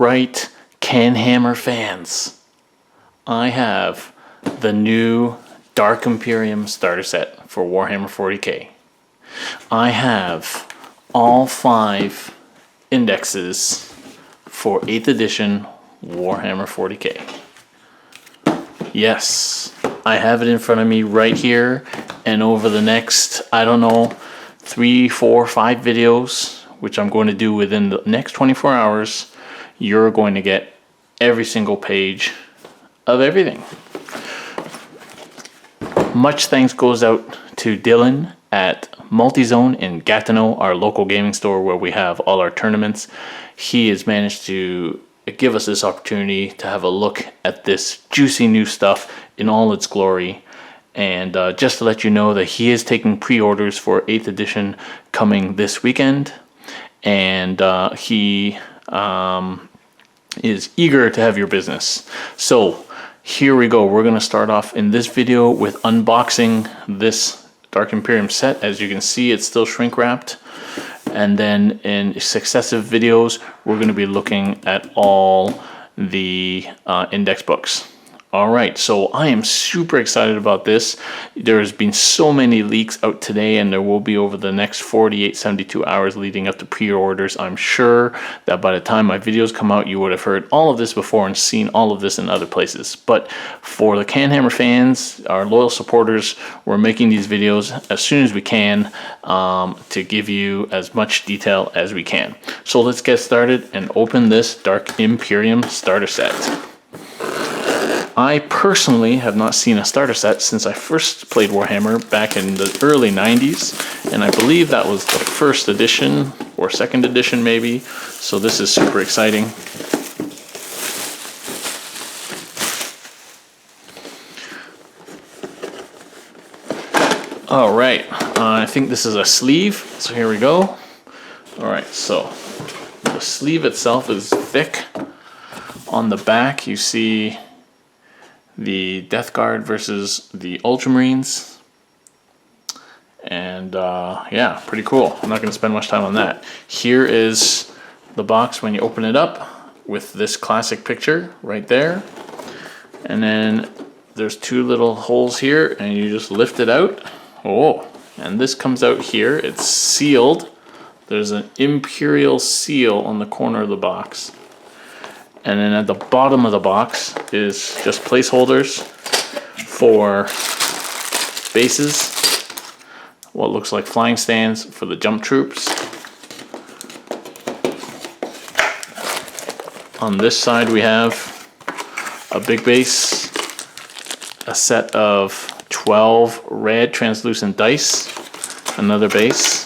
right, CanHammer fans. I have the new Dark Imperium Starter Set for Warhammer 40k. I have all 5 indexes for 8th edition Warhammer 40k. Yes, I have it in front of me right here, and over the next, I don't know, 3, 4, 5 videos, which I'm going to do within the next 24 hours, you're going to get every single page of everything. Much thanks goes out to Dylan at Multizone in Gatineau, our local gaming store where we have all our tournaments. He has managed to give us this opportunity to have a look at this juicy new stuff in all its glory. And just to let you know that he is taking pre-orders for 8th edition coming this weekend. And he is eager to have your business. So here we go. We're going to start off in this video with unboxing this Dark Imperium set. As you can see, it's still shrink wrapped. And then in successive videos, we're going to be looking at all the index books. All right, so I am super excited about this. There has been so many leaks out today, and there will be over the next 48, 72 hours leading up to pre-orders. I'm sure that by the time my videos come out, you would have heard all of this before and seen all of this in other places. But for the CanHammer fans, our loyal supporters, we're making these videos as soon as we can to give you as much detail as we can. So let's get started and open this Dark Imperium Starter Set. I personally have not seen a starter set since I first played Warhammer back in the early 90s, and I believe that was the first edition or second edition maybe, so this is super exciting. Alright, I think this is a sleeve, so here we go. Alright, so the sleeve itself is thick. On the back you see the Death Guard versus the Ultramarines, and yeah, pretty cool. I'm not going to spend much time on that. Here is the box when you open it up with this classic picture right there, and then there's 2 little holes here, and you just lift it out. Oh, and this comes out here. It's sealed. There's an Imperial seal on the corner of the box. And then at the bottom of the box is just placeholders for bases, what looks like flying stands for the jump troops. On this side we have a big base, a set of 12 red translucent dice, another base.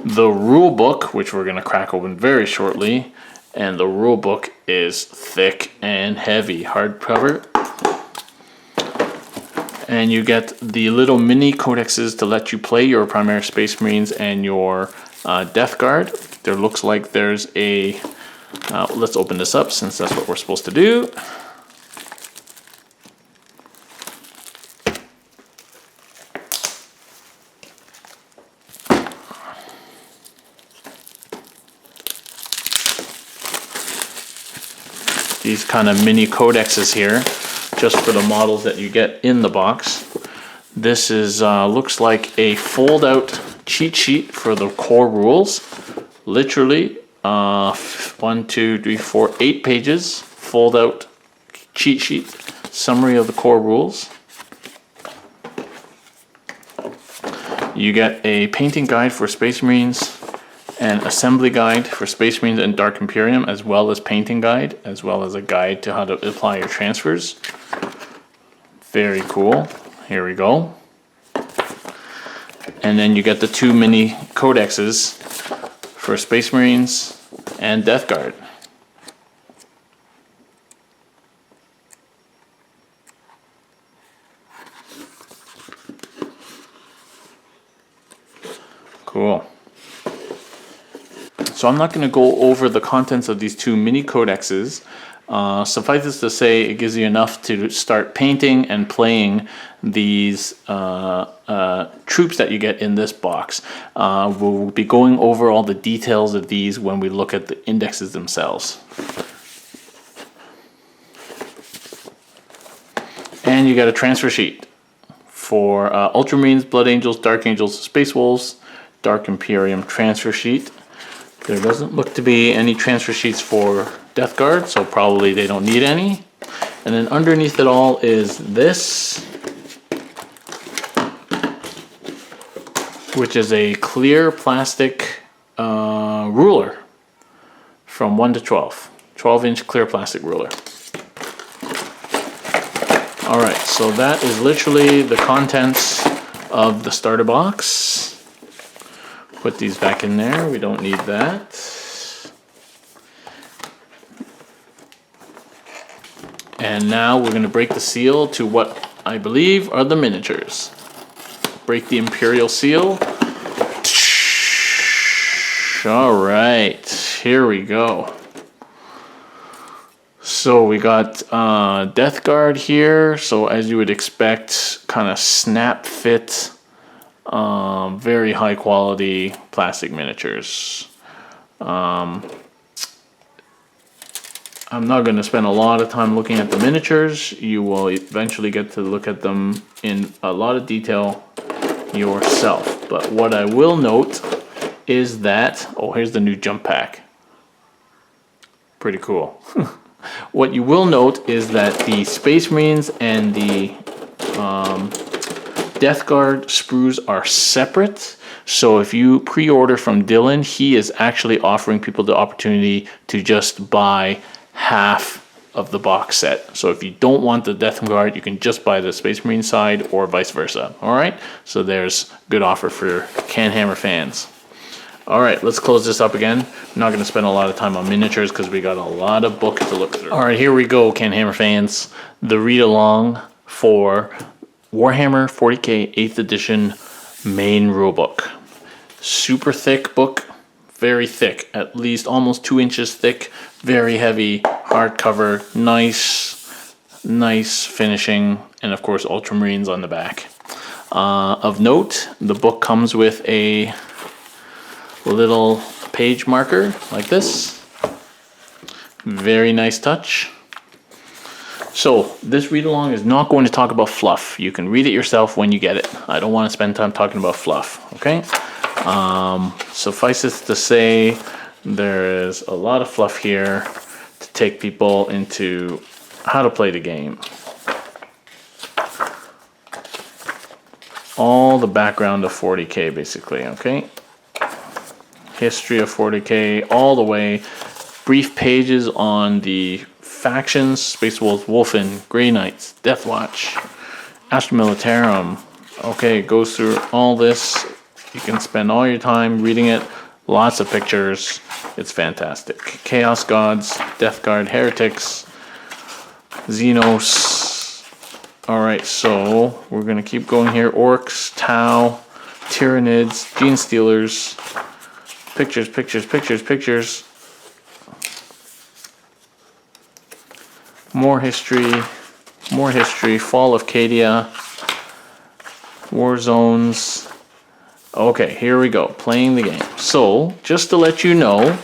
The rule book, which we're going to crack open very shortly. And the rule book is thick and heavy, hardcover. And you get the little mini codexes to let you play your primary Space Marines and your Death Guard. There looks like there's a... let's open this up since that's what we're supposed to do. These kind of mini codexes here, just for the models that you get in the box. This is looks like a fold-out cheat sheet for the core rules. Literally, 1, 2, 3, 4, 8 pages, fold-out cheat sheet, summary of the core rules. You get a painting guide for Space Marines, an assembly guide for Space Marines and Dark Imperium, as well as painting guide, as well as a guide to how to apply your transfers. Very cool. Here we go. And then you get the 2 mini codexes for Space Marines and Death Guard. Cool. So I'm not going to go over the contents of these 2 mini codexes. Suffice it to say, it gives you enough to start painting and playing these troops that you get in this box. We'll be going over all the details of these when we look at the indexes themselves. And you got a transfer sheet for Ultramarines, Blood Angels, Dark Angels, Space Wolves, Dark Imperium transfer sheet. There doesn't look to be any transfer sheets for Death Guard, so probably they don't need any. And then underneath it all is this, which is a clear plastic ruler from 1 to 12. 12-inch clear plastic ruler. Alright, so that is literally the contents of the starter box. Put these back in there, we don't need that. And now we're going to break the seal to what I believe are the miniatures. Break the Imperial seal. Alright, here we go. So we got Death Guard here, so as you would expect, kind of snap fit, very high quality plastic miniatures. I'm not going to spend a lot of time looking at the miniatures. You will eventually get to look at them in a lot of detail yourself. But what I will note is that, oh, here's the new jump pack. Pretty cool. What you will note is that the Space Marines and the Death Guard sprues are separate. So if you pre-order from Dylan, he is actually offering people the opportunity to just buy half of the box set. So if you don't want the Death Guard, you can just buy the Space Marine side or vice versa. All right, so there's a good offer for CanHammer fans. All right, let's close this up again. I'm not going to spend a lot of time on miniatures because we got a lot of books to look through. All right, here we go, CanHammer fans. The read-along for Warhammer 40k 8th edition main rulebook. Super thick book, very thick, at least almost 2 inches thick, very heavy, hardcover, nice finishing, and of course Ultramarines on the back. Of note, the book comes with a little page marker like this. Very nice touch. So this read along is not going to talk about fluff. You can read it yourself when you get it. I don't want to spend time talking about fluff, okay? Suffice it to say, there is a lot of fluff here to take people into how to play the game. All the background of 40k basically, okay? History of 40k all the way. Brief pages on the factions, Space Wolves, Wolfen, Grey Knights, Death Watch, Astra Militarum. Okay, goes through all this. You can spend all your time reading it. Lots of pictures. It's fantastic. Chaos Gods, Death Guard, Heretics, Xenos. Alright, so we're going to keep going here. Orcs, Tau, Tyranids, Gene Stealers. Pictures, pictures, pictures, pictures. More history, Fall of Cadia, War Zones. Okay, here we go, playing the game. So, just to let you know,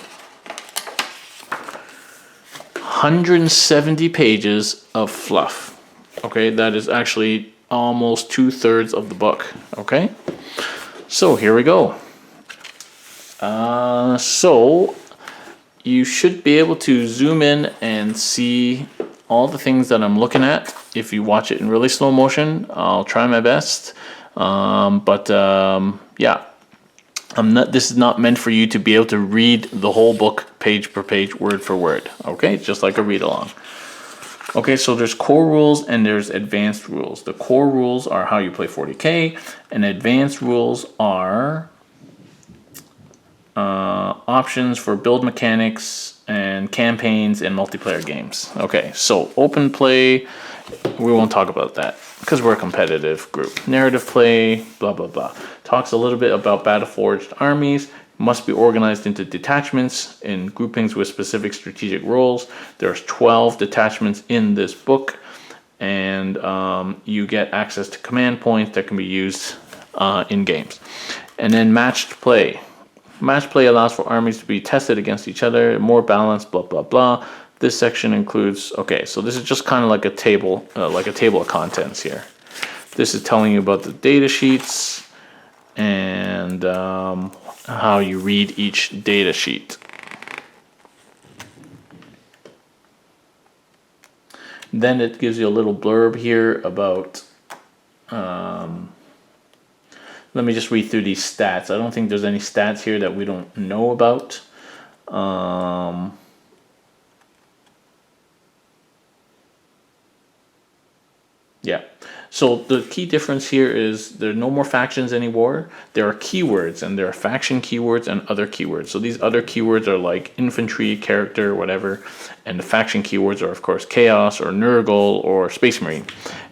170 pages of fluff. Okay, that is actually almost 2/3 of the book. Okay, so here we go. So you should be able to zoom in and see all the things that I'm looking at. If you watch it in really slow motion, I'll try my best. Yeah, this is not meant for you to be able to read the whole book page per page, word for word. Okay, just like a read along. Okay, so there's core rules and there's advanced rules. The core rules are how you play 40k, and advanced rules are options for build mechanics and campaigns and multiplayer games. Okay, so open play, we won't talk about that because we're a competitive group. Narrative play, blah, blah, blah. Talks a little bit about battle-forged armies, must be organized into detachments in groupings with specific strategic roles. There's 12 detachments in this book, and you get access to command points that can be used in games. And then matched play. Match play allows for armies to be tested against each other, more balanced, blah, blah, blah. This section includes, okay, so this is just kind of like a table of contents here. This is telling you about the data sheets and how you read each data sheet. Then it gives you a little blurb here about, let me just read through these stats. I don't think there's any stats here that we don't know about. Yeah. So the key difference here is there are no more factions anymore. There are keywords, and there are faction keywords and other keywords. So these other keywords are like infantry, character, whatever. And the faction keywords are, of course, chaos or Nurgle or Space Marine.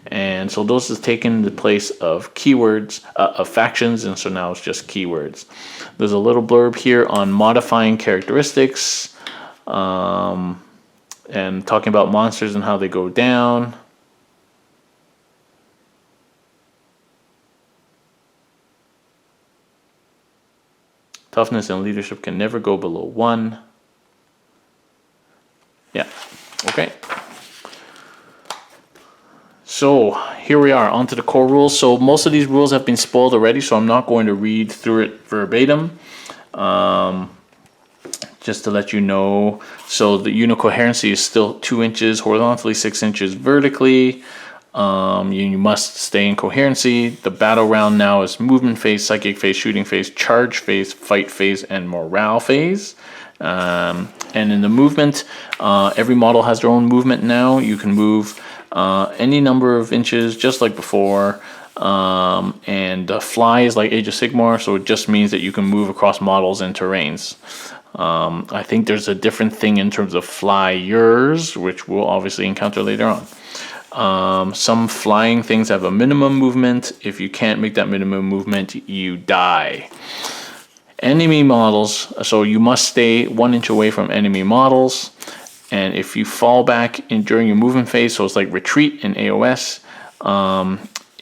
And so those have taken the place of keywords, of factions, and so now it's just keywords. There's a little blurb here on modifying characteristics, and talking about monsters and how they go down. Toughness and leadership can never go below 1. Yeah, okay. So here we are, onto the core rules. So most of these rules have been spoiled already, so I'm not going to read through it verbatim. Just to let you know, so the unit coherency is still 2 inches horizontally, 6 inches vertically. You must stay in coherency. The battle round now is movement phase, psychic phase, shooting phase, charge phase, fight phase, and morale phase. And in the movement, every model has their own movement now. You can move any number of inches, just like before. And fly is like Age of Sigmar, so it just means that you can move across models and terrains. I think there's a different thing in terms of flyers, which we'll obviously encounter later on. Some flying things have a minimum movement. If you can't make that minimum movement, you die. Enemy models, so you must stay 1 inch away from enemy models. And if you fall back during your movement phase, so it's like retreat in AOS,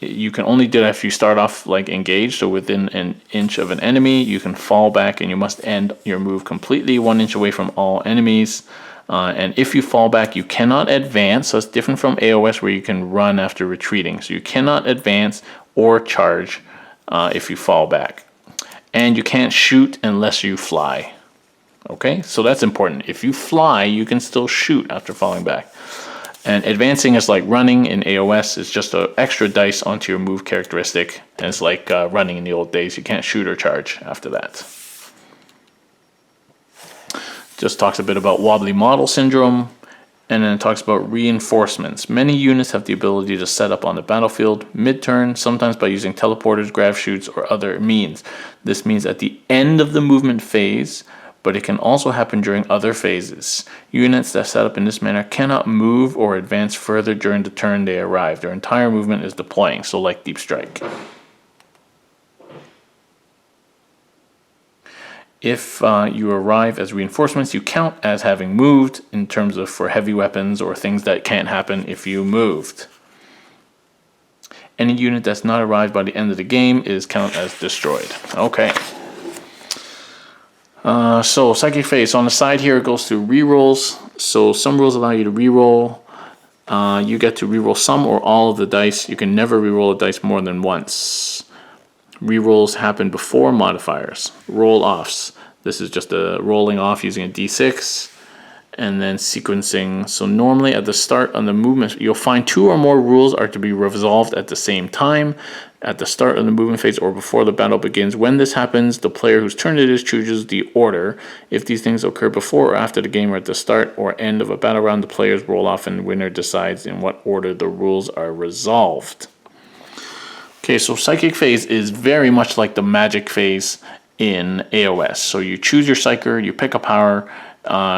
you can only do that if you start off like engaged, so within an inch of an enemy. You can fall back and you must end your move completely 1 inch away from all enemies. And if you fall back, you cannot advance. So it's different from AOS where you can run after retreating. So you cannot advance or charge if you fall back. And you can't shoot unless you fly. Okay, so that's important. If you fly, you can still shoot after falling back. And advancing is like running in AOS. It's just an extra dice onto your move characteristic. And it's like running in the old days. You can't shoot or charge after that. Just talks a bit about wobbly model syndrome, and then it talks about reinforcements. Many units have the ability to set up on the battlefield mid-turn, sometimes by using teleporters, grav shoots, or other means. This means at the end of the movement phase, but it can also happen during other phases. Units that set up in this manner cannot move or advance further during the turn they arrive. Their entire movement is deploying, so like Deep Strike. If you arrive as reinforcements, you count as having moved in terms of for heavy weapons or things that can't happen if you moved. Any unit that's not arrived by the end of the game is counted as destroyed. Okay. So psychic phase. So on the side here, it goes through rerolls. So some rules allow you to reroll. You get to reroll some or all of the dice. You can never reroll a dice more than once. Rerolls happen before modifiers. Roll-offs. This is just a rolling off using a d6. And then sequencing. So normally at the start on the movement, you'll find 2 or more rules are to be resolved at the same time. At the start of the movement phase or before the battle begins. When this happens, the player whose turn it is chooses the order. If these things occur before or after the game or at the start or end of a battle round, the players roll off and the winner decides in what order the rules are resolved. Okay, so Psychic phase is very much like the Magic phase in AOS. So you choose your Psyker, you pick a power,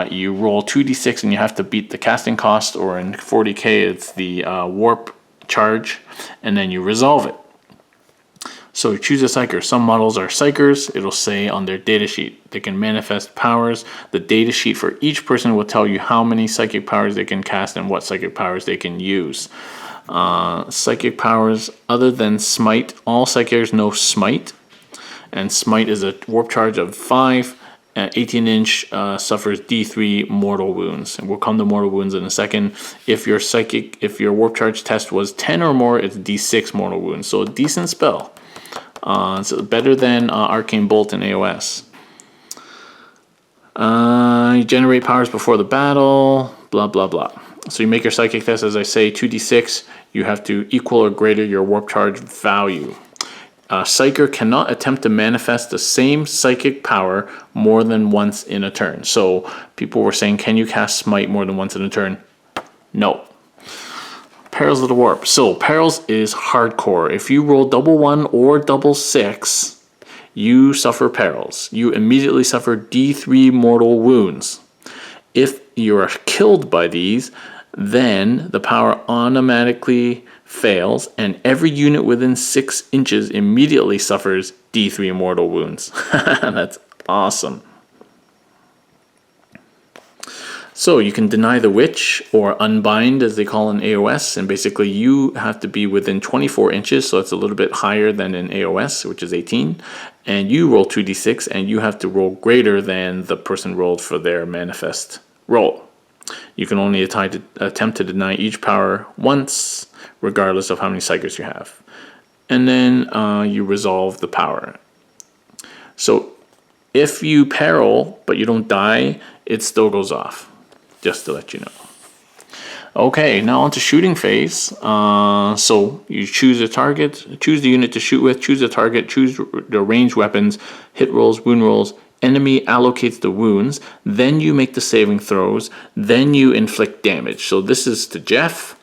you roll 2d6 and you have to beat the casting cost, or in 40k it's the warp charge, and then you resolve it. So you choose a psyker. Some models are psychers. It'll say on their datasheet. They can manifest powers. The datasheet for each person will tell you how many psychic powers they can cast and what psychic powers they can use. Psychic powers other than smite. All psychers know smite. And smite is a warp charge of 5. 18-inch suffers D3 mortal wounds, and we'll come to mortal wounds in a second. If your warp charge test was 10 or more, it's D6 mortal wounds. So a decent spell. So better than Arcane Bolt in AOS. You generate powers before the battle. Blah blah blah. So you make your psychic test, as I say, 2d6. You have to equal or greater your warp charge value. Psyker cannot attempt to manifest the same psychic power more than once in a turn. So people were saying, can you cast Smite more than once in a turn? No. Perils of the Warp. So Perils is hardcore. If you roll double 1 or double 6, you suffer Perils. You immediately suffer D3 mortal wounds. If you are killed by these, then the power automatically fails, and every unit within 6 inches immediately suffers D3 mortal wounds. That's awesome. So you can deny the witch, or unbind as they call in AOS, and basically you have to be within 24 inches, so it's a little bit higher than in AOS, which is 18, and you roll 2d6, and you have to roll greater than the person rolled for their manifest roll. You can only attempt to deny each power once, regardless of how many psychers you have. And then you resolve the power. So if you peril, but you don't die, it still goes off. Just to let you know. Okay, now on to shooting phase. So you choose a target, choose the unit to shoot with, choose a target, choose the ranged weapons, hit rolls, wound rolls. Enemy allocates the wounds, then you make the saving throws, then you inflict damage. So this is to Jeff.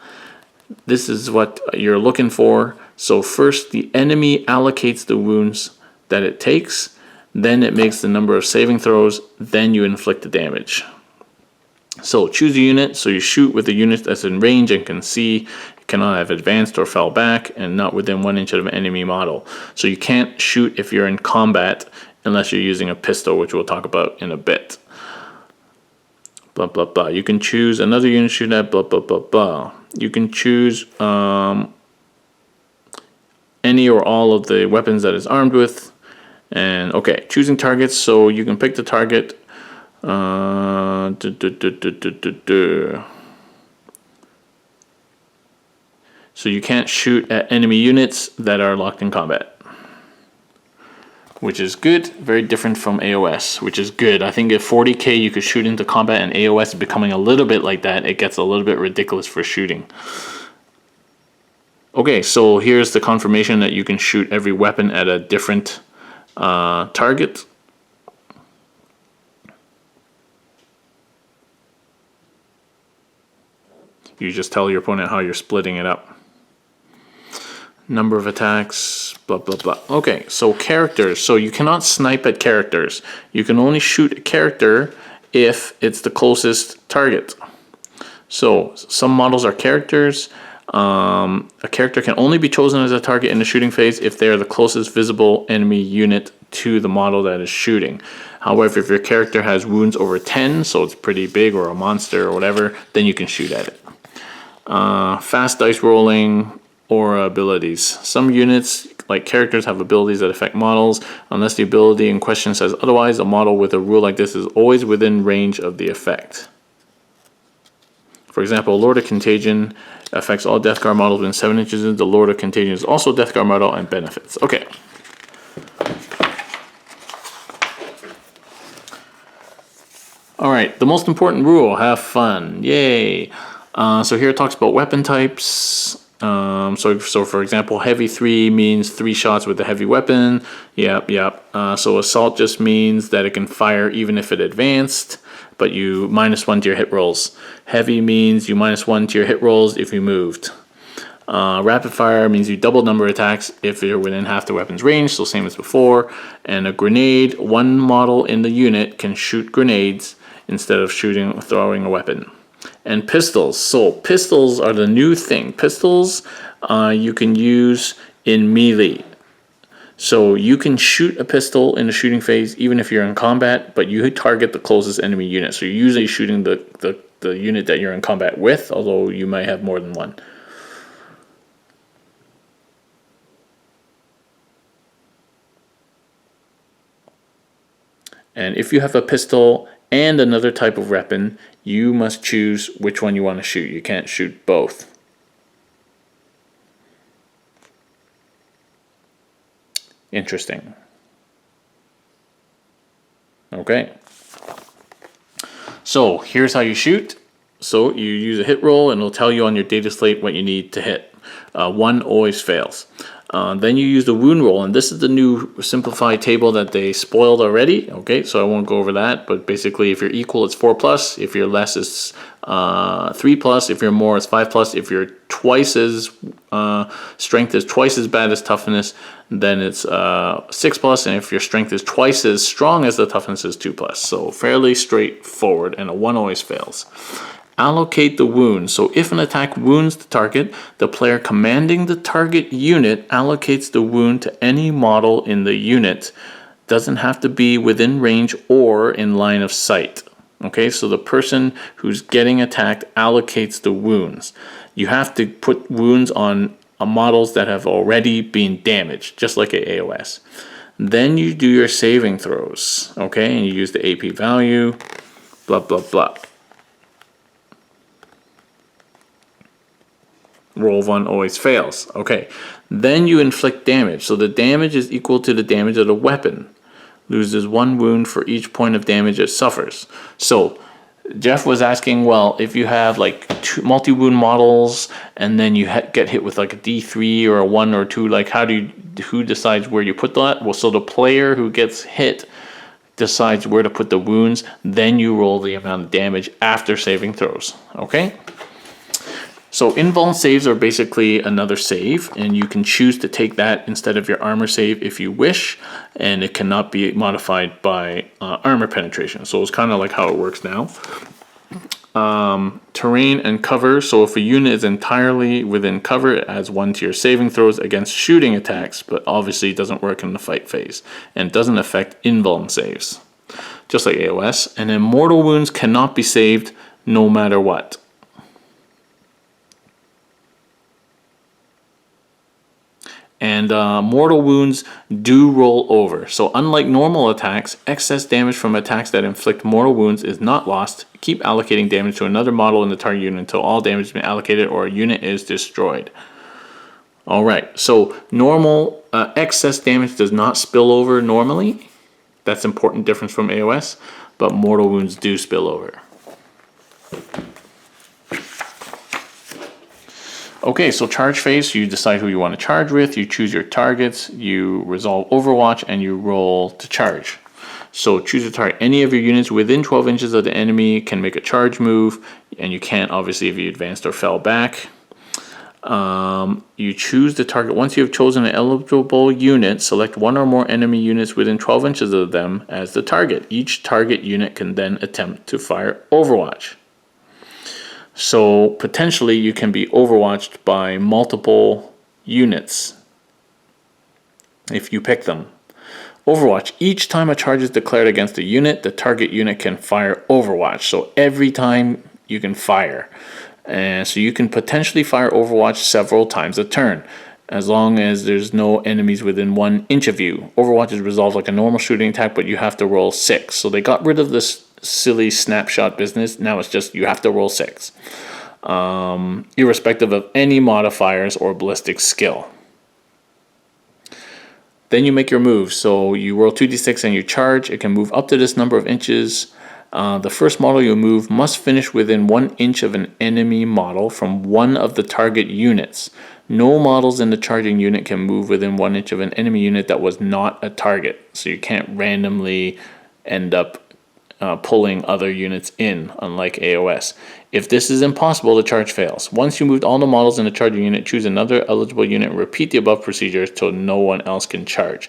This is what you're looking for. So first the enemy allocates the wounds that it takes, then it makes the number of saving throws, then you inflict the damage. So choose a unit, so you shoot with a unit that's in range and can see, you cannot have advanced or fell back, and not within 1 inch of an enemy model. So you can't shoot if you're in combat unless you're using a pistol, which we'll talk about in a bit. Blah, blah, blah. You can choose another unit to shoot at, blah, blah, blah, blah. You can choose any or all of the weapons that it's armed with. And, okay, choosing targets, so you can pick the target. So you can't shoot at enemy units that are locked in combat. Which is good, very different from AOS, which is good. I think if 40k you could shoot into combat, and AOS is becoming a little bit like that, it gets a little bit ridiculous for shooting. Okay, so here's the confirmation that you can shoot every weapon at a different target. You just tell your opponent how you're splitting it up. Number of attacks, blah, blah, blah. Okay, so characters. So you cannot snipe at characters. You can only shoot a character if it's the closest target. So some models are characters. A character can only be chosen as a target in the shooting phase if they are the closest visible enemy unit to the model that is shooting. However, if your character has wounds over 10, so it's pretty big, or a monster or whatever, then you can shoot at it. Fast dice rolling or abilities. Some units, like characters, have abilities that affect models. Unless the ability in question says otherwise, a model with a rule like this is always within range of the effect. For example, Lord of Contagion affects all Death Guard models within 7 inches. The Lord of Contagion is also Death Guard model and benefits. Okay. Alright, the most important rule, have fun. Yay! So here it talks about weapon types. So for example, heavy 3 means 3 shots with a heavy weapon. Yep. So assault just means that it can fire even if it advanced, but you -1 to your hit rolls. Heavy means you -1 to your hit rolls if you moved. Rapid fire means you double number of attacks if you're within half the weapon's range, so same as before. And a grenade, one model in the unit can shoot grenades instead of throwing a weapon. And pistols. So pistols are the new thing. Pistols you can use in melee. So you can shoot a pistol in the shooting phase even if you're in combat, but you target the closest enemy unit. So you're usually shooting the unit that you're in combat with, although you might have more than one. And if you have a pistol and another type of weapon, you must choose which one you want to shoot. You can't shoot both. Interesting. Okay. So here's how you shoot. So you use a hit roll and it'll tell you on your data slate what you need to hit. One always fails. Then you use the wound roll, and this is the new simplified table that they spoiled already. Okay, so I won't go over that, but basically if you're equal, it's 4+. If you're less, it's 3+. If you're more, it's 5+. If you're twice as strength is twice as bad as toughness, then it's 6+. And if your strength is twice as strong as the toughness, is 2+. So fairly straightforward, and a 1 always fails. Allocate the wound. So if an attack wounds the target, the player commanding the target unit allocates the wound to any model in the unit. Doesn't have to be within range or in line of sight. Okay, so the person who's getting attacked allocates the wounds. You have to put wounds on models that have already been damaged, just like a AOS. Then you do your saving throws. Okay, and you use the AP value, blah, blah, blah. Roll 1 always fails. Okay, then you inflict damage. So the damage is equal to the damage of the weapon. Loses 1 wound for each point of damage it suffers. So Jeff was asking, well, if you have like 2 multi-wound models and then you get hit with like a D3 or a 1 or 2, like who decides where you put that? Well, so the player who gets hit decides where to put the wounds. Then you roll the amount of damage after saving throws. Okay? So invuln saves are basically another save, and you can choose to take that instead of your armor save if you wish, and it cannot be modified by armor penetration. So it's kind of like how it works now. Terrain and cover. So if a unit is entirely within cover, it adds 1 to your saving throws against shooting attacks, but obviously it doesn't work in the fight phase, and doesn't affect invuln saves, just like AOS. And then mortal wounds cannot be saved no matter what. And mortal wounds do roll over. So unlike normal attacks, excess damage from attacks that inflict mortal wounds is not lost. Keep allocating damage to another model in the target unit until all damage has been allocated or a unit is destroyed. Alright, so normal excess damage does not spill over normally. That's an important difference from AOS, but mortal wounds do spill over. Okay, so charge phase, you decide who you want to charge with, you choose your targets, you resolve Overwatch, and you roll to charge. So choose a target. Any of your units within 12 inches of the enemy can make a charge move, and you can't obviously if you advanced or fell back. You choose the target. Once you have chosen an eligible unit, select 1 or more enemy units within 12 inches of them as the target. Each target unit can then attempt to fire Overwatch. So potentially you can be overwatched by multiple units if you pick them. Overwatch. Each time a charge is declared against a unit, the target unit can fire Overwatch. So every time you can fire. And so you can potentially fire Overwatch several times a turn, as long as there's no enemies within 1 inch of you. Overwatch is resolved like a normal shooting attack, but you have to roll 6. So they got rid of this silly snapshot business. Now it's just you have to roll 6, irrespective of any modifiers or ballistic skill. Then you make your move. So you roll 2d6 and you charge. It can move up to this number of inches. The first model you move must finish within 1 inch of an enemy model from one of the target units. No models in the charging unit can move within 1 inch of an enemy unit that was not a target. So you can't randomly end up pulling other units in, unlike AOS. If this is impossible, the charge fails. Once you moved all the models in the charging unit, choose another eligible unit and repeat the above procedure until no one else can charge.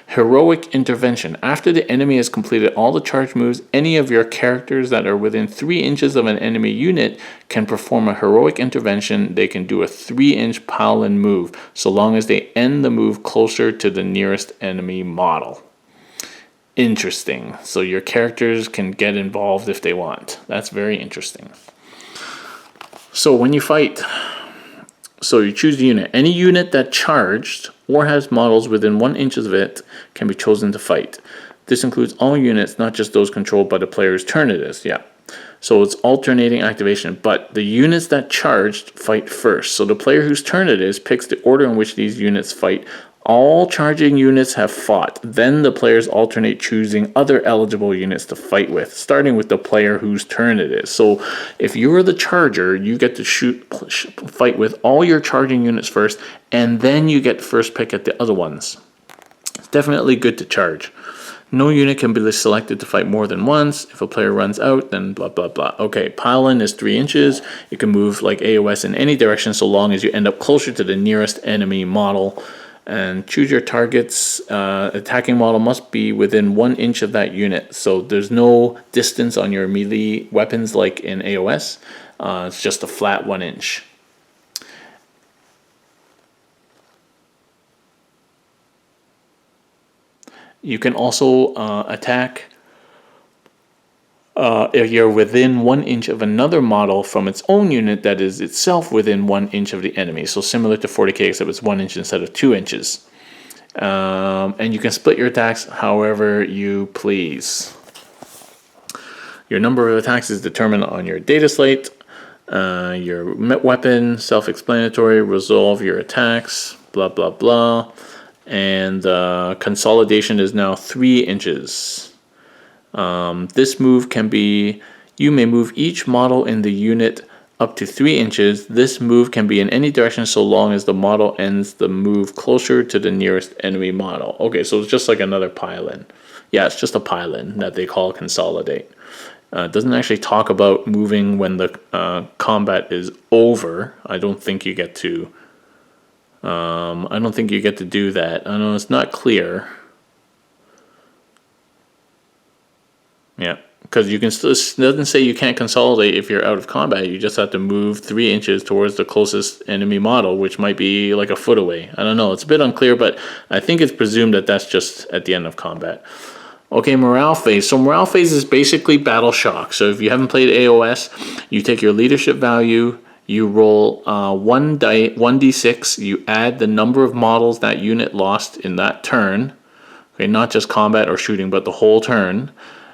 Heroic Intervention. After the enemy has completed all the charge moves, any of your characters that are within 3 inches of an enemy unit can perform a heroic intervention. They can do a 3-inch pile-in move, so long as they end the move closer to the nearest enemy model. Interesting. So your characters can get involved if they want. That's very interesting. So when you fight, so you choose the unit. Any unit that charged or has models within 1 inch of it can be chosen to fight. This includes all units, not just those controlled by the player's turn it is. Yeah. So it's alternating activation, but the units that charged fight first. So the player whose turn it is picks the order in which these units fight. All charging units have fought. Then the players alternate choosing other eligible units to fight with, starting with the player whose turn it is. So if you're the charger, you get to fight with all your charging units first, and then you get first pick at the other ones. It's definitely good to charge. No unit can be selected to fight more than once. If a player runs out, then blah, blah, blah. Okay, pile-in is 3 inches. You can move like AOS in any direction so long as you end up closer to the nearest enemy model. And choose your targets. Attacking model must be within 1 inch of that unit. So there's no distance on your melee weapons like in AOS. It's just a flat 1 inch. You can also attack if you're within 1 inch of another model from its own unit that is itself within 1 inch of the enemy. So similar to 40k, except it's 1 inch instead of 2 inches. And you can split your attacks however you please. Your number of attacks is determined on your data slate. Your weapon, self-explanatory, resolve your attacks, blah, blah, blah. And consolidation is now 3 inches. This move can be, you may move each model in the unit up to 3 inches. This move can be in any direction so long as the model ends the move closer to the nearest enemy model. Okay, so it's just like another pile-in. Yeah, it's just a pile-in that they call consolidate. It doesn't actually talk about moving when the combat is over. I don't think you get to. I don't think you get to do that. I know it's not clear. Yeah, because you can still, it doesn't say you can't consolidate if you're out of combat. You just have to move 3 inches towards the closest enemy model, which might be like a foot away. I don't know. It's a bit unclear, but I think it's presumed that that's just at the end of combat. Okay, morale phase. So morale phase is basically battle shock. So if you haven't played AOS, you take your leadership value, you roll 1d6, you add the number of models that unit lost in that turn. Okay, not just combat or shooting, but the whole turn.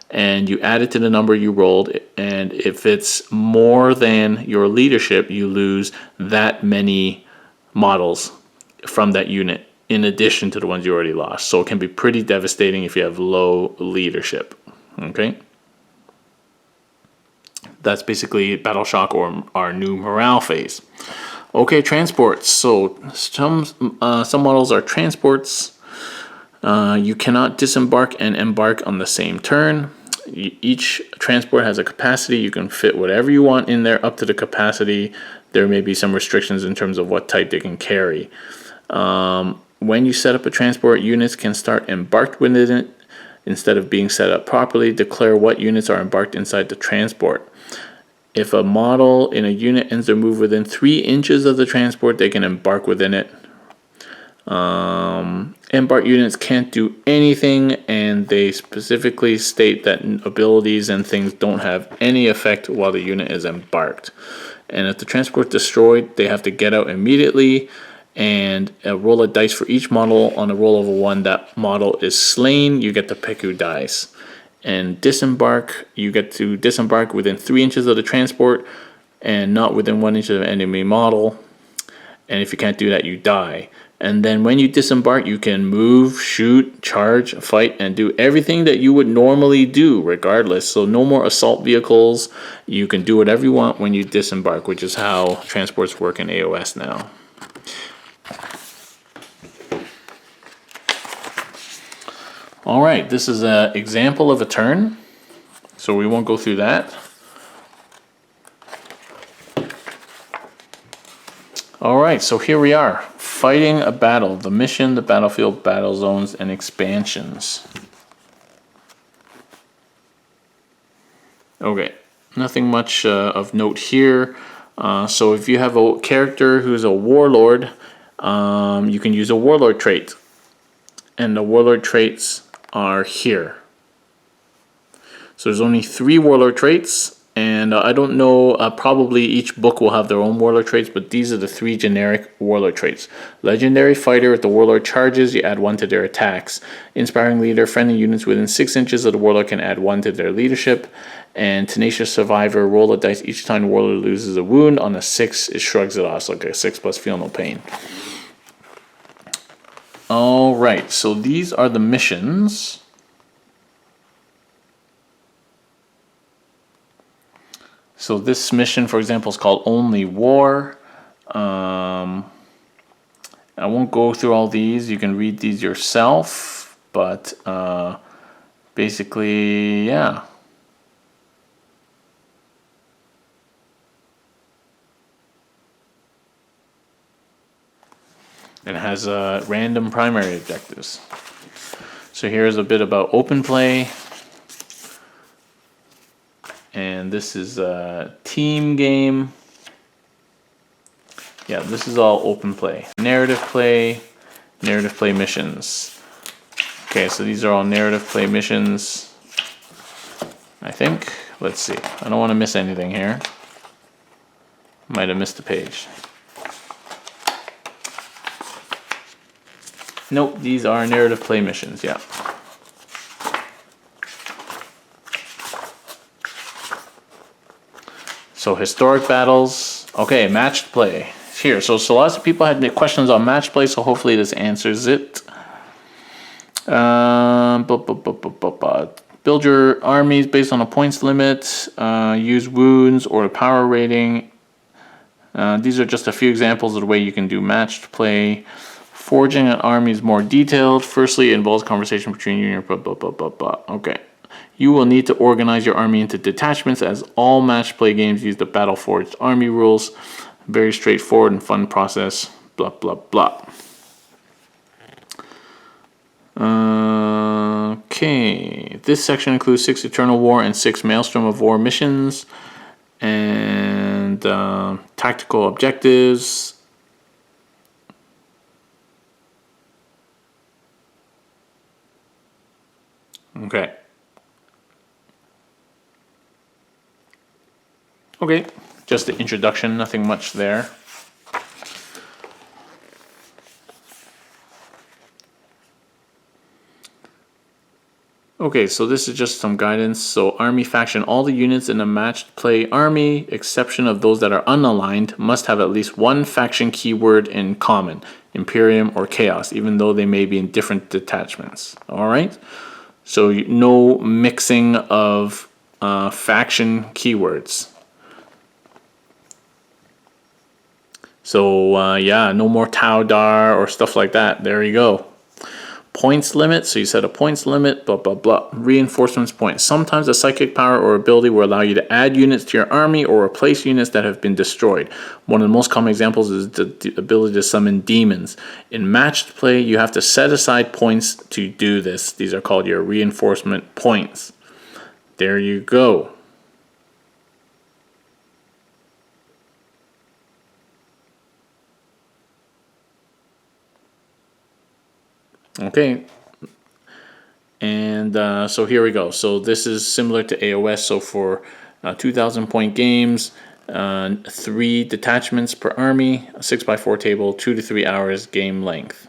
And you add it to the number you rolled, and if it's more than your leadership, you lose that many models from that unit in addition to the ones you already lost. So it can be pretty devastating if you have low leadership. Okay, that's basically battle shock or our new morale phase. Okay, transports. So some models are transports. You cannot disembark and embark on the same turn. Each transport has a capacity. You can fit whatever you want in there up to the capacity. There may be some restrictions in terms of what type they can carry. When you set up a transport, units can start embarked within it instead of being set up properly. Declare what units are embarked inside the transport. If a model in a unit ends their move within 3 inches of the transport, they can embark within it. Embark units can't do anything, and they specifically state that abilities and things don't have any effect while the unit is embarked. And if the transport is destroyed, they have to get out immediately and roll a dice for each model. On a roll of a 1, that model is slain. You get to pick who dies. And disembark, you get to disembark within 3 inches of the transport and not within 1 inch of an enemy model. And if you can't do that, you die. And then when you disembark, you can move, shoot, charge, fight, and do everything that you would normally do regardless. So no more assault vehicles. You can do whatever you want when you disembark, which is how transports work in AOS now. All right, this is an example of a turn, so we won't go through that. All right, so here we are. fighting a battle. The mission, the battlefield, battle zones, and expansions. Okay, nothing much of note here. So if you have a character who's a warlord, you can use a warlord trait. And the warlord traits are here. So there's only 3 warlord traits. And I don't know, probably each book will have their own warlord traits, but these are the 3 generic warlord traits. Legendary fighter, if the warlord charges, you add 1 to their attacks. Inspiring leader, friendly units within 6 inches of the warlord can add 1 to their leadership. And tenacious survivor, roll a dice each time the warlord loses a wound. On a 6, it shrugs it off, so like a 6 plus feel no pain. Alright, so these are the missions. So this mission, for example, is called Only War. I won't go through all these. You can read these yourself. But basically, yeah. It has random primary objectives. So here's a bit about open play. And this is a team game. Yeah, this is all open play. Narrative play missions. Okay, so these are all narrative play missions, I think. Let's see. I don't want to miss anything here. Might have missed a page. Nope, these are narrative play missions, yeah. So historic battles. Okay, matched play. Here, so lots of people had questions on match play, so hopefully this answers it. Build your armies based on a points limit. Use wounds or a power rating. These are just a few examples of the way you can do matched play. Forging an army is more detailed. Firstly, it involves conversation between you and your blah, blah, blah, blah, blah. Okay. You will need to organize your army into detachments, as all match play games use the battle forged army rules. Very straightforward and fun process. Blah, blah, blah. Okay. This section includes 6 Eternal War and 6 Maelstrom of War missions. And tactical objectives. Okay. Okay, just the introduction, nothing much there. Okay, so this is just some guidance. So army faction, all the units in a matched play army, exception of those that are unaligned, must have at least 1 faction keyword in common, Imperium or Chaos, even though they may be in different detachments. All right, so no mixing of faction keywords. So yeah, no more Taudar or stuff like that. There you go. Points limit. So you set a points limit, blah, blah, blah. Reinforcements points. Sometimes a psychic power or ability will allow you to add units to your army or replace units that have been destroyed. One of the most common examples is the ability to summon demons. In matched play, you have to set aside points to do this. These are called your reinforcement points. There you go. Okay, and so here we go. So this is similar to AOS. So for 2,000 point games, 3 detachments per army, a 6x4 table, 2 to 3 hours game length.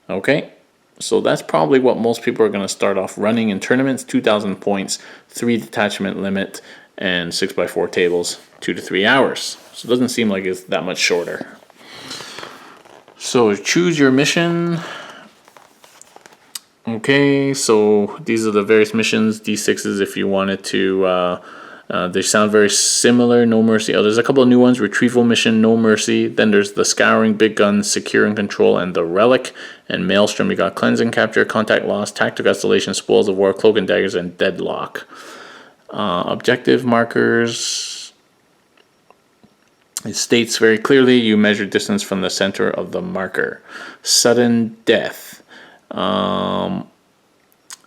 Okay, so that's probably what most people are going to start off running in tournaments. 2,000 points, 3 detachment limit, and 6x4 tables, 2 to 3 hours. So it doesn't seem like it's that much shorter. So choose your mission. Okay, so these are the various missions, D6s if you wanted to, they sound very similar, No Mercy. Oh, there's a couple of new ones, Retrieval Mission, No Mercy. Then there's the Scouring, Big Guns, Secure and Control, and the Relic. And Maelstrom, you got Cleanse and Capture, Contact Loss, Tactical Isolation, Spoils of War, Cloak and Daggers, and Deadlock. Objective markers. It states very clearly you measure distance from the center of the marker. Sudden death.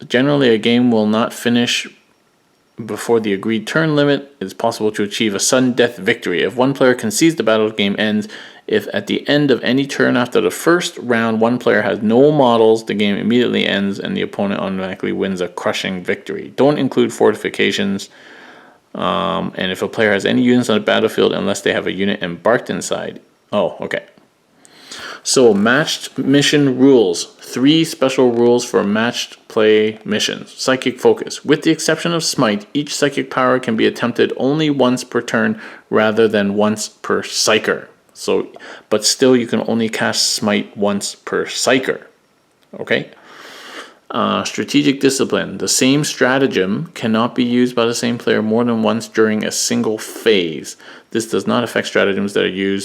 Generally, a game will not finish before the agreed turn limit. It is possible to achieve a sudden death victory. If one player concedes the battle, the game ends. If at the end of any turn after the first round, one player has no models, the game immediately ends and the opponent automatically wins a crushing victory. Don't include fortifications. And if a player has any units on the battlefield, unless they have a unit embarked inside. Oh, okay. So, matched mission rules. 3 special rules for matched play missions. Psychic focus. With the exception of smite, each psychic power can be attempted only once per turn rather than once per psyker. So, but still you can only cast smite once per psyker. Okay? Strategic discipline. The same stratagem cannot be used by the same player more than once during a single phase. This does not affect stratagems that are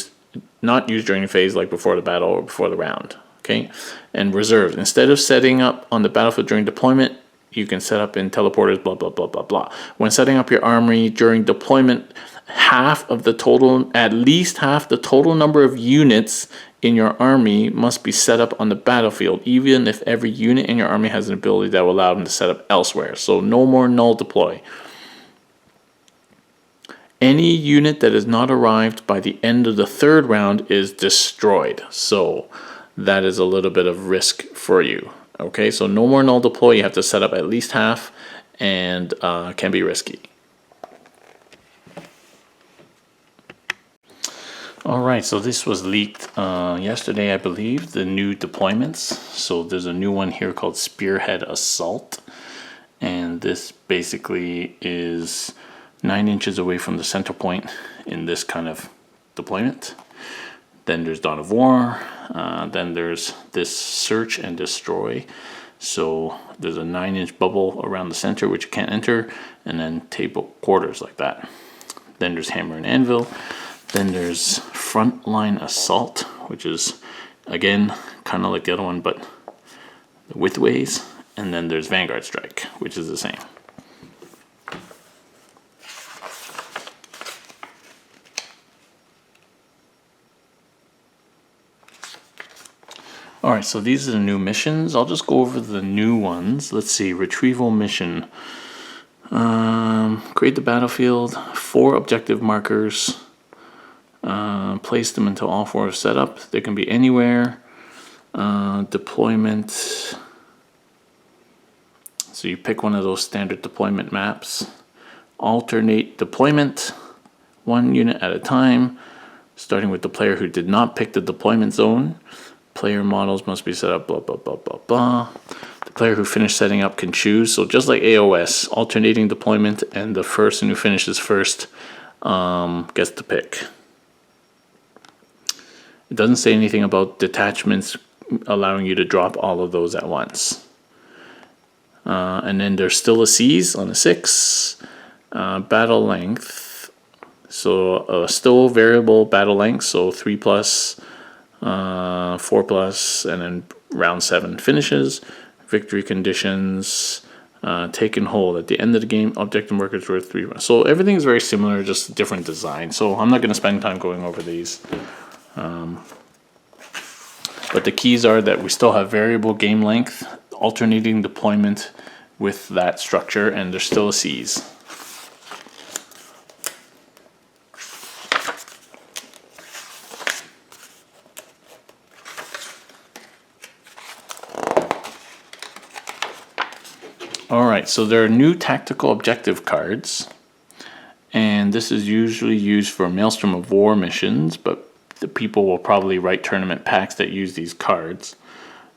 not used during a phase, like before the battle or before the round. Okay, and reserves. Instead of setting up on the battlefield during deployment, you can set up in teleporters. Blah blah blah blah blah. When setting up your army during deployment, at least half the total number of units in your army must be set up on the battlefield, even if every unit in your army has an ability that will allow them to set up elsewhere. So no more null deploy. Any unit that is not arrived by the end of the 3rd round is destroyed. So that is a little bit of risk for you. Okay, so no more null deploy. You have to set up at least half, and can be risky. Alright, so this was leaked yesterday, I believe, the new deployments. So there's a new one here called Spearhead Assault. And this basically is 9 inches away from the center point in this kind of deployment. Then there's Dawn of War. Then there's this Search and Destroy. So there's a 9-inch bubble around the center which you can't enter, and then table quarters like that. Then there's Hammer and Anvil. Then there's Frontline Assault, which is again kind of like the other one, but widthways. And then there's Vanguard Strike, which is the same. Alright, so these are the new missions. I'll just go over the new ones. Let's see, Retrieval Mission. Create the battlefield, 4 objective markers. Place them until all 4 are set up. They can be anywhere. Deployment. So you pick one of those standard deployment maps. Alternate deployment, 1 unit at a time, starting with the player who did not pick the deployment zone. Player models must be set up, blah, blah, blah, blah, blah. The player who finished setting up can choose. So just like AOS, alternating deployment, and the person who finishes first gets to pick. It doesn't say anything about detachments allowing you to drop all of those at once. And then there's still a seize on a 6. Battle length. So still variable battle length, so 3+. 4+, and then round 7 finishes. Victory conditions, take and hold. At the end of the game, objective markers worth 3. So everything is very similar, just different design. So I'm not going to spend time going over these. But the keys are that we still have variable game length, alternating deployment with that structure, and there's still a seize. Alright, so there are new tactical objective cards, and this is usually used for Maelstrom of War missions, but the people will probably write tournament packs that use these cards.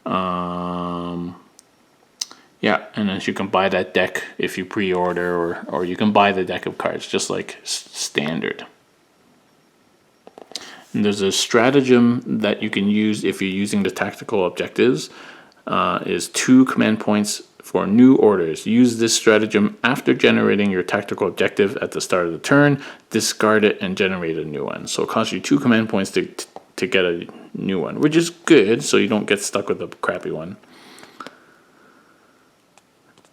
Yeah, and then you can buy that deck if you pre-order, or you can buy the deck of cards just like standard. And there's a stratagem that you can use if you're using the tactical objectives, is 2 command points for new orders. Use this stratagem after generating your tactical objective at the start of the turn. Discard it and generate a new one. So it costs you 2 command points to get a new one, which is good, so you don't get stuck with a crappy one.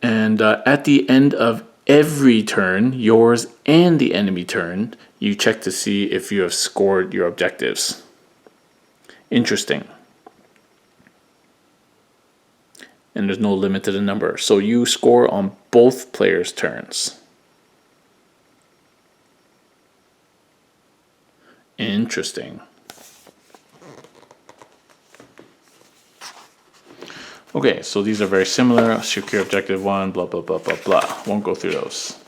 And at the end of every turn, yours and the enemy turn, you check to see if you have scored your objectives. Interesting. And there's no limit to the number. So you score on both players' turns. Interesting. Okay, so these are very similar. Secure objective 1, blah, blah, blah, blah, blah. Won't go through those.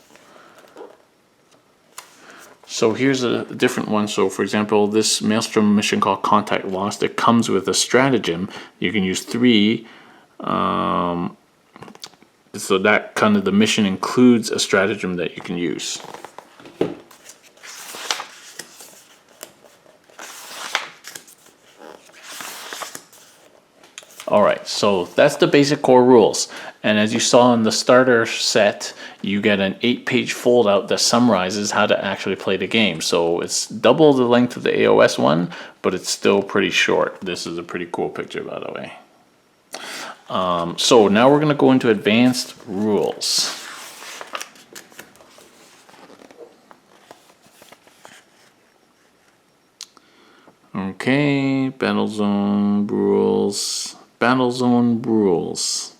So here's a different one. So for example, this Maelstrom mission called Contact Lost, it comes with a stratagem. You can use 3. So that kind of the mission includes a stratagem that you can use. Alright, so that's the basic core rules. And as you saw in the starter set, you get an 8-page foldout that summarizes how to actually play the game. So it's double the length of the AOS one, but it's still pretty short. This is a pretty cool picture, by the way. So now we're going to go into advanced rules. Okay, Battlezone rules. Battlezone rules.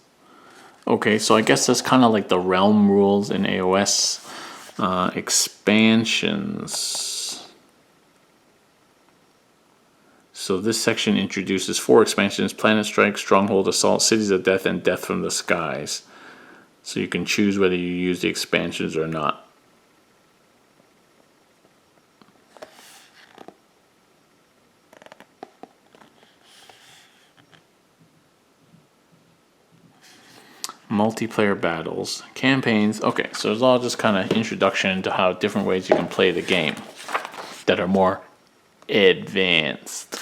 Okay, so I guess that's kind of like the realm rules in AOS. Expansions. So this section introduces 4 expansions: Planet Strike, Stronghold, Assault, Cities of Death, and Death from the Skies. So you can choose whether you use the expansions or not. Multiplayer battles, campaigns. Okay, so it's all just kind of introduction to how different ways you can play the game that are more advanced.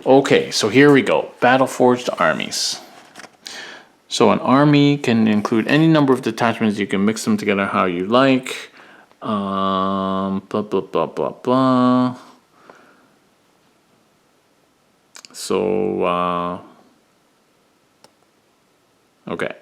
Okay, so here we go. Battle-forged armies. So an army can include any number of detachments. You can mix them together how you like. Blah, blah, blah, blah, blah. So, okay.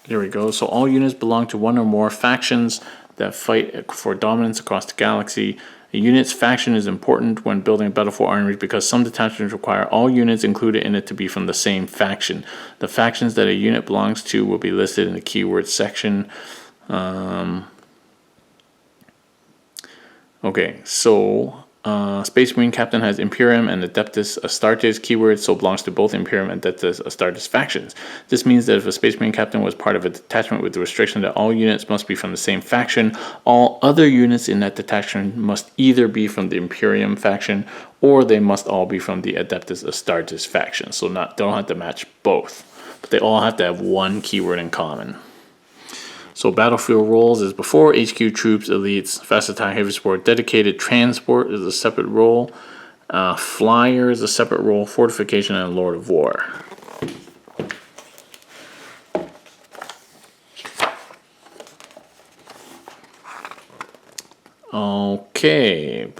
Here we go. So all units belong to one or more factions that fight for dominance across the galaxy. A unit's faction is important when building a Battlefield army because some detachments require all units included in it to be from the same faction. The factions that a unit belongs to will be listed in the keyword section. Okay, so Space Marine Captain has Imperium and Adeptus Astartes keywords, so belongs to both Imperium and Adeptus Astartes factions. This means that if a Space Marine Captain was part of a detachment with the restriction that all units must be from the same faction, all other units in that detachment must either be from the Imperium faction or they must all be from the Adeptus Astartes faction. So they don't have to match both, but they all have to have one keyword in common. So battlefield roles is before HQ troops, elites, fast attack, heavy support. Dedicated transport is a separate role. Flyer is a separate role. Fortification and Lord of War. Okay.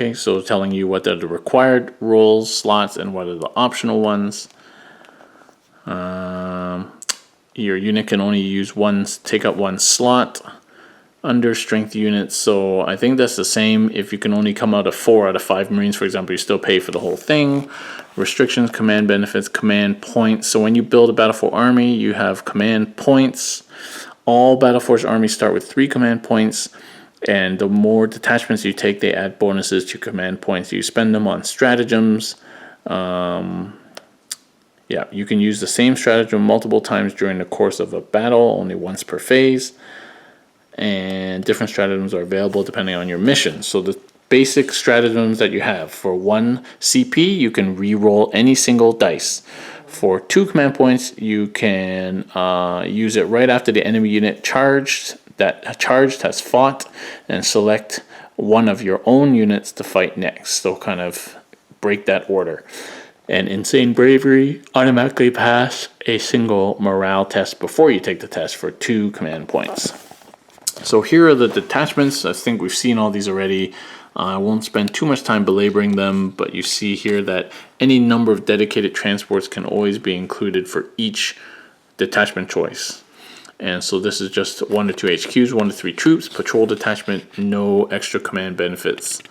Okay, so telling you what are the required roles, slots, and what are the optional ones. Your unit can only take up one slot under strength units. So I think that's the same. If you can only come out of 4 out of 5 Marines, for example, you still pay for the whole thing. Restrictions, command benefits, command points. So when you build a Battlefield army, you have command points. All Battleforged armies start with 3 command points. And the more detachments you take, they add bonuses to command points. You spend them on stratagems. Yeah, you can use the same stratagem multiple times during the course of a battle, only once per phase. And different stratagems are available depending on your mission. So the basic stratagems that you have: for 1 CP, you can re-roll any single dice. For 2 command points, you can use it right after the enemy unit has fought, and select one of your own units to fight next. So kind of break that order. And Insane Bravery, automatically pass a single morale test before you take the test for 2 command points. So here are the detachments. I think we've seen all these already. I won't spend too much time belaboring them, but you see here that any number of dedicated transports can always be included for each detachment choice. And so this is just 1 to 2 HQs, 1 to 3 troops, patrol detachment, no extra command benefits.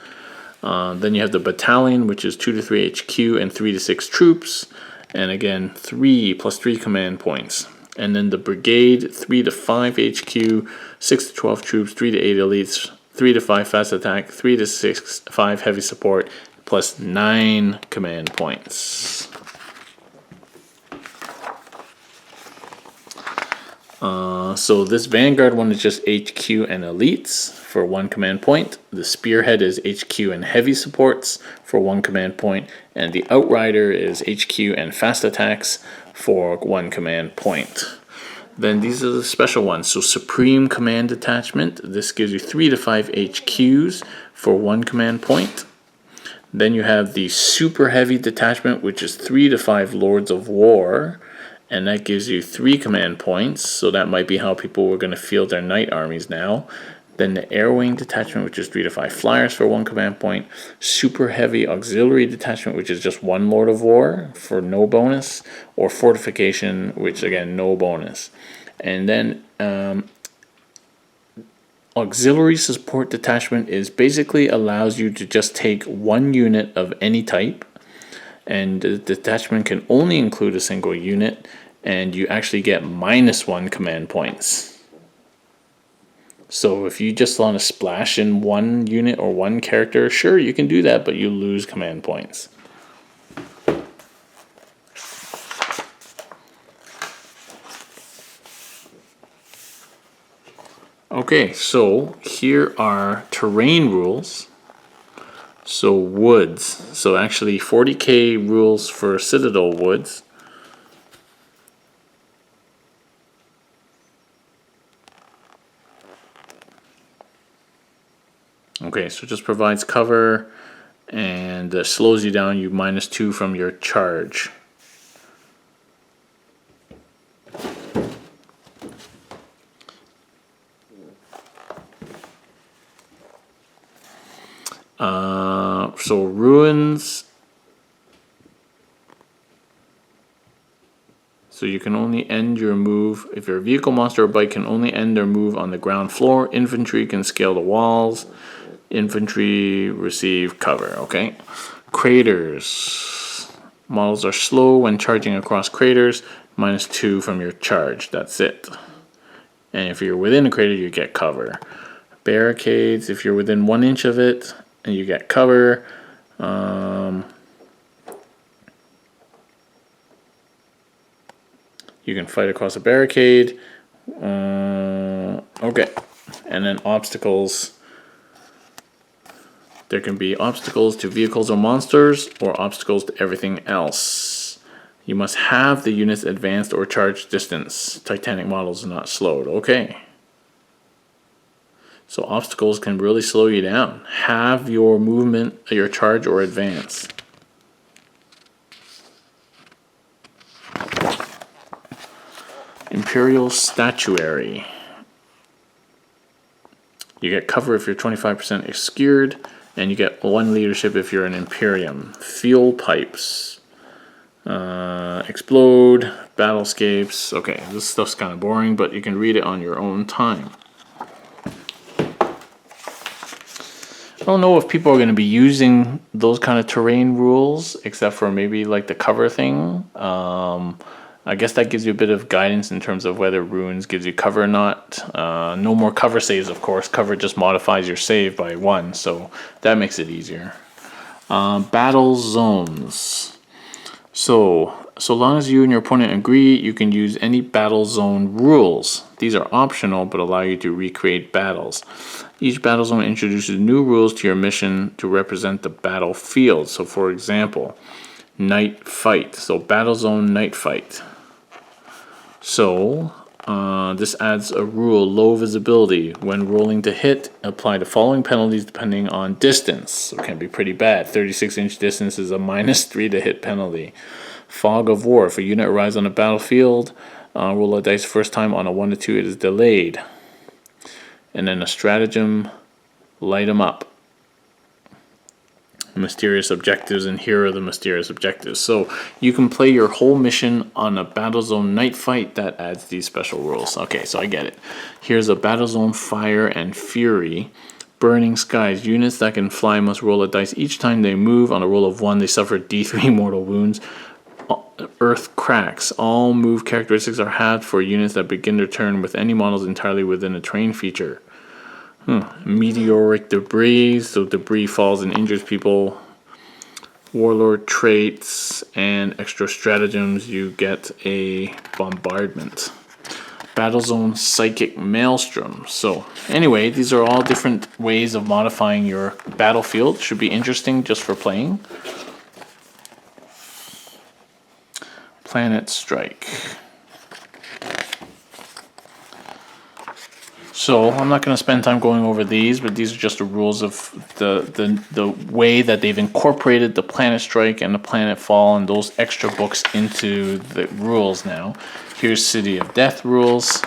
Then you have the battalion, which is 2 to 3 HQ and 3 to 6 troops. And again, 3 plus 3 command points. And then the brigade, 3 to 5 HQ, 6 to 12 troops, 3 to 8 elites, 3 to 5 fast attack, 3 to 5 heavy support, plus 9 command points. So this Vanguard one is just HQ and elites for 1 command point. The Spearhead is HQ and heavy supports for 1 command point. And the Outrider is HQ and fast attacks for 1 command point. Then these are the special ones. So Supreme Command Detachment. This gives you 3 to 5 HQs for 1 command point. Then you have the Super Heavy Detachment, which is 3 to 5 Lords of War. And that gives you 3 command points. So that might be how people were going to field their knight armies now. Then the Air Wing Detachment, which is 3 to 5 flyers for 1 command point. Super Heavy Auxiliary Detachment, which is just 1 Lord of War for no bonus. Or Fortification, which again, no bonus. And then Auxiliary Support Detachment is basically allows you to just take 1 unit of any type. And the detachment can only include a single unit, and you actually get -1 command points. So if you just want to splash in 1 unit or 1 character, sure, you can do that, but you lose command points. Okay, so here are terrain rules. So woods. So actually 40k rules for Citadel woods. Okay, so it just provides cover and slows you down. You -2 from your charge. So ruins. So you can only end your move if your vehicle, monster, or bike can only end their move on the ground floor. Infantry can scale the walls. Infantry receive cover. Okay. Craters. Models are slow when charging across craters. -2 from your charge. That's it. And if you're within a crater, you get cover. Barricades. If you're within 1 inch of it, and you get cover. You can fight across a barricade. Okay. And then obstacles. There can be obstacles to vehicles or monsters, or obstacles to everything else. You must have the unit's advanced or charged distance. Titanic models are not slowed. Okay. So obstacles can really slow you down. Have your movement, your charge, or advance. Imperial Statuary. You get cover if you're 25% obscured, and you get 1 leadership if you're an Imperium. Fuel pipes. Explode. Battlescapes. Okay, this stuff's kind of boring, but you can read it on your own time. I don't know if people are going to be using those kind of terrain rules, except for maybe like the cover thing. I guess that gives you a bit of guidance in terms of whether runes gives you cover or not. No more cover saves, of course. Cover just modifies your save by 1, so that makes it easier. Battle zones. So long as you and your opponent agree, you can use any battle zone rules. These are optional, but allow you to recreate battles. Each battle zone introduces new rules to your mission to represent the battlefield. So for example, night fight. So battle zone night fight. So this adds a rule, low visibility. When rolling to hit, apply the following penalties depending on distance. So it can be pretty bad. 36-inch distance is a -3 to hit penalty. Fog of war. If a unit arrives on a battlefield, roll a dice first time on a 1 to 2, it is delayed. And then a stratagem, light them up. mysterious objectives, and here are the mysterious objectives. So you can play your whole mission on a Battlezone night fight that adds these special rules. Okay, so I get it. Here's a Battlezone Fire and Fury. Burning Skies. Units that can fly must roll a dice each time they move. On a roll of 1, they suffer D3 mortal wounds. Earth Cracks. All move characteristics are halved for units that begin their turn with any models entirely within a terrain feature. Meteoric Debris. So debris falls and injures people. Warlord traits and extra stratagems. You get a bombardment. Battlezone Psychic Maelstrom. So anyway, these are all different ways of modifying your battlefield. Should be interesting just for playing. Planet Strike. So I'm not going to spend time going over these, but these are just the rules of the way that they've incorporated the Planet Strike and the Planet Fall and those extra books into the rules now. Here's City of Death rules.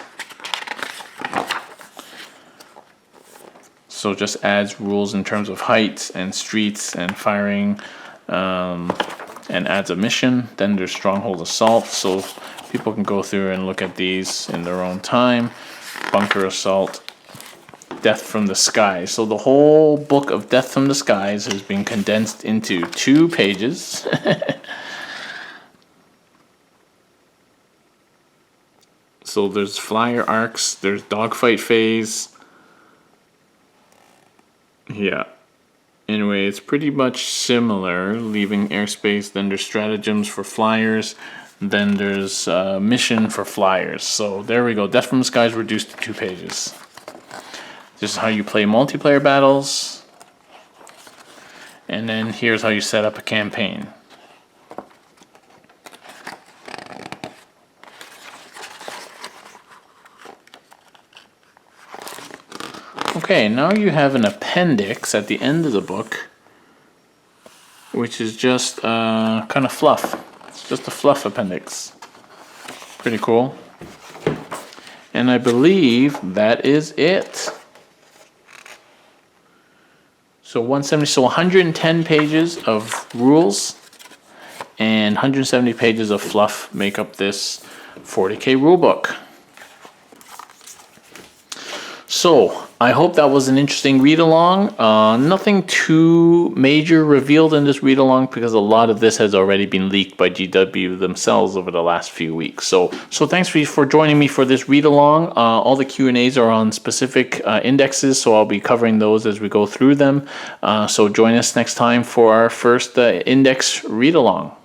So just adds rules in terms of heights and streets and firing, and adds a mission. Then there's Stronghold Assault, so people can go through and look at these in their own time. Bunker Assault, Death from the Skies. So the whole book of Death from the Skies has been condensed into 2 pages. So there's flyer arcs, there's dogfight phase. Yeah. Anyway, it's pretty much similar, leaving airspace. Then there's stratagems for flyers. Then there's mission for flyers. So there we go. Death from the Skies reduced to 2 pages. This is how you play multiplayer battles. And then here's how you set up a campaign. Okay, now you have an appendix at the end of the book, which is just kind of fluff. It's just a fluff appendix. Pretty cool. And I believe that is it. So 110 pages of rules and 170 pages of fluff make up this 40k rulebook. So, I hope that was an interesting read-along. Nothing too major revealed in this read-along because a lot of this has already been leaked by GW themselves over the last few weeks. So thanks for joining me for this read-along. All the Q&As are on specific indexes, so I'll be covering those as we go through them. So join us next time for our first index read-along.